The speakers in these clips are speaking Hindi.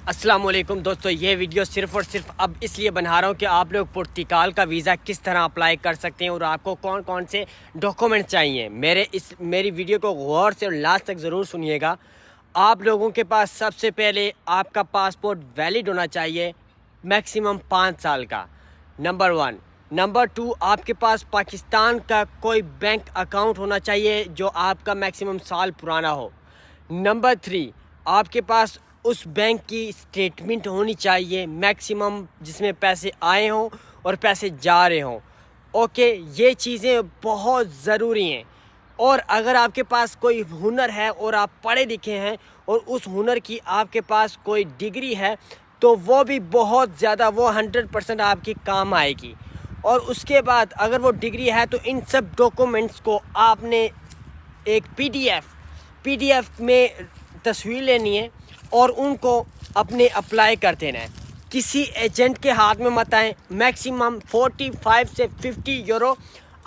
अस्सलाम वालेकुम दोस्तों, ये वीडियो सिर्फ़ और सिर्फ अब इसलिए बना रहा हूँ कि आप लोग पुर्तगाल का वीज़ा किस तरह अप्लाई कर सकते हैं और आपको कौन कौन से डॉक्यूमेंट चाहिए। मेरी वीडियो को गौर से और लास्ट तक ज़रूर सुनिएगा। आप लोगों के पास सबसे पहले आपका पासपोर्ट वैलिड होना चाहिए, मैक्सिमम 5 साल का, नंबर 1। नंबर 2, आपके पास पाकिस्तान का कोई बैंक अकाउंट होना चाहिए जो आपका मैक्सिमम साल पुराना हो। नंबर 3, आपके पास उस बैंक की स्टेटमेंट होनी चाहिए मैक्सिमम, जिसमें पैसे आए हों और पैसे जा रहे हों। ओके, ये चीज़ें बहुत ज़रूरी हैं। और अगर आपके पास कोई हुनर है और आप पढ़े लिखे हैं और उस हुनर की आपके पास कोई डिग्री है तो वो भी बहुत ज़्यादा, वो 100% आपकी काम आएगी। और उसके बाद अगर वो डिग्री है तो इन सब डॉक्यूमेंट्स को आपने एक पीडीएफ में तस्वीर लेनी है और उनको अपने अप्लाई कर देना है। किसी एजेंट के हाथ में मत आएँ। मैक्सिमम 45 से 50 यूरो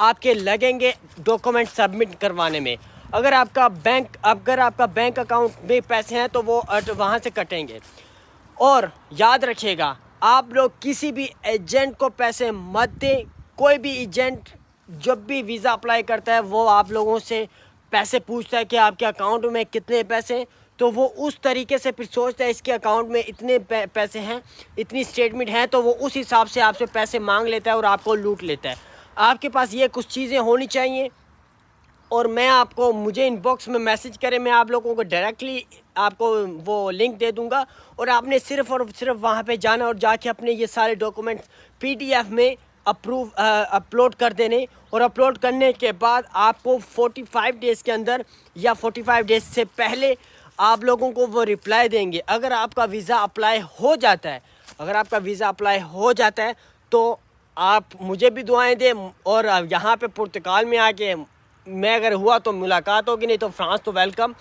आपके लगेंगे डॉक्यूमेंट सबमिट करवाने में। अगर आपका बैंक अकाउंट में पैसे हैं तो वो वहाँ से कटेंगे। और याद रखिएगा, आप लोग किसी भी एजेंट को पैसे मत दें। कोई भी एजेंट जब भी वीज़ा अप्लाई करता है वो आप लोगों से पैसे पूछता है कि आपके अकाउंट में कितने पैसे हैं, तो वो उस तरीके से फिर सोचता है इसके अकाउंट में इतने पैसे हैं, इतनी स्टेटमेंट है, तो वो उस हिसाब से आपसे पैसे मांग लेता है और आपको लूट लेता है। आपके पास ये कुछ चीज़ें होनी चाहिए। और मैं आपको, मुझे इनबॉक्स में मैसेज करें, मैं आप लोगों को डायरेक्टली आपको वो लिंक दे दूंगा और आपने सिर्फ़ और सिर्फ वहाँ पे जाना और जाके अपने ये सारे डॉक्यूमेंट्स पीडीएफ में अपलोड कर देने। और अपलोड करने के बाद आपको 45 डेज़ के अंदर या 45 डेज़ से पहले आप लोगों को वो रिप्लाई देंगे। अगर आपका वीज़ा अप्लाई हो जाता है तो आप मुझे भी दुआएं दें। और यहाँ पे पुर्तगाल में आके मैं अगर हुआ तो मुलाकात होगी, नहीं तो फ्रांस तो वेलकम।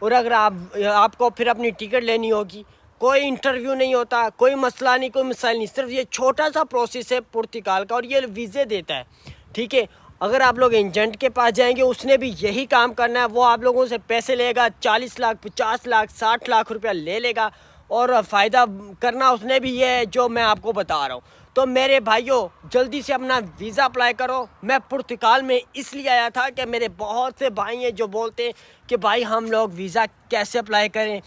और अगर आपको फिर अपनी टिकट लेनी होगी, कोई इंटरव्यू नहीं होता, कोई मसला नहीं, कोई मसाइल नहीं, सिर्फ ये छोटा सा प्रोसेस है पुर्तगाल का और ये वीज़े देता है, ठीक है। अगर आप लोग एजेंट के पास जाएंगे, उसने भी यही काम करना है। वो आप लोगों से पैसे लेगा, 40 लाख 50 लाख 60 लाख रुपया ले लेगा और फ़ायदा करना उसने भी ये है जो मैं आपको बता रहा हूँ। तो मेरे भाइयों, जल्दी से अपना वीज़ा अप्लाई करो। मैं पुर्तगाल में इसलिए आया था कि मेरे बहुत से भाई हैं जो बोलते हैं कि भाई हम लोग वीज़ा कैसे अप्लाई करें,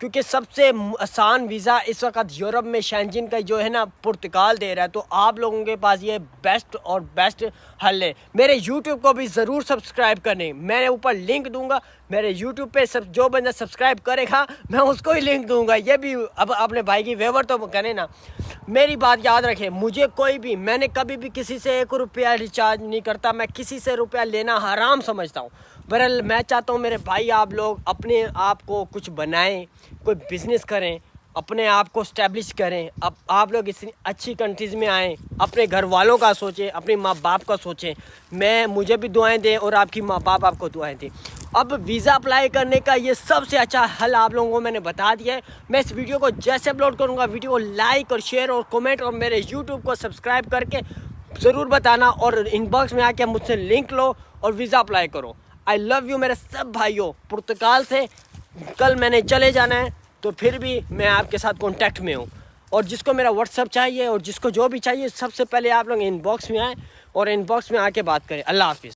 क्योंकि सबसे आसान वीज़ा इस वक्त यूरोप में शेंजन का जो है ना, पुर्तगाल दे रहा है। तो आप लोगों के पास ये बेस्ट हल है। मेरे यूट्यूब को भी ज़रूर सब्सक्राइब करें, मैं ऊपर लिंक दूंगा। मेरे यूट्यूब पे जो बंदा सब्सक्राइब करेगा मैं उसको ही लिंक दूंगा। ये भी अब अपने भाई की फेवर तो करें ना। मेरी बात याद रखें, मैंने कभी भी किसी से 1 रुपया रिचार्ज नहीं करता। मैं किसी से रुपया लेना हराम समझता हूँ। बहरहाल मैं चाहता हूँ मेरे भाई आप लोग अपने आप को कुछ बनाएं, कोई बिज़नेस करें, अपने आप को स्टैब्लिश करें। अब आप लोग इतनी अच्छी कंट्रीज़ में आएँ, अपने घर वालों का सोचें, अपने माँ बाप का सोचें। मुझे भी दुआएं दें और आपकी माँ बाप आपको दुआएं दें। अब वीज़ा अप्लाई करने का ये सबसे अच्छा हल आप लोगों को मैंने बता दिया है। मैं इस वीडियो को जैसे अपलोड करूँगा, वीडियो को लाइक और शेयर और कमेंट और मेरे यूट्यूब को सब्सक्राइब करके ज़रूर बताना और इनबॉक्स में आके मुझसे लिंक लो और वीज़ा अप्लाई करो। आई लव यू मेरे सब भाइयों। पुर्तगाल से कल मैंने चले जाना है, तो फिर भी मैं आपके साथ कॉन्टैक्ट में हूँ। और जिसको मेरा व्हाट्सअप चाहिए और जिसको जो भी चाहिए, सबसे पहले आप लोग इनबॉक्स में आएँ और इनबॉक्स में आके बात करें। अल्लाह हाफिज़।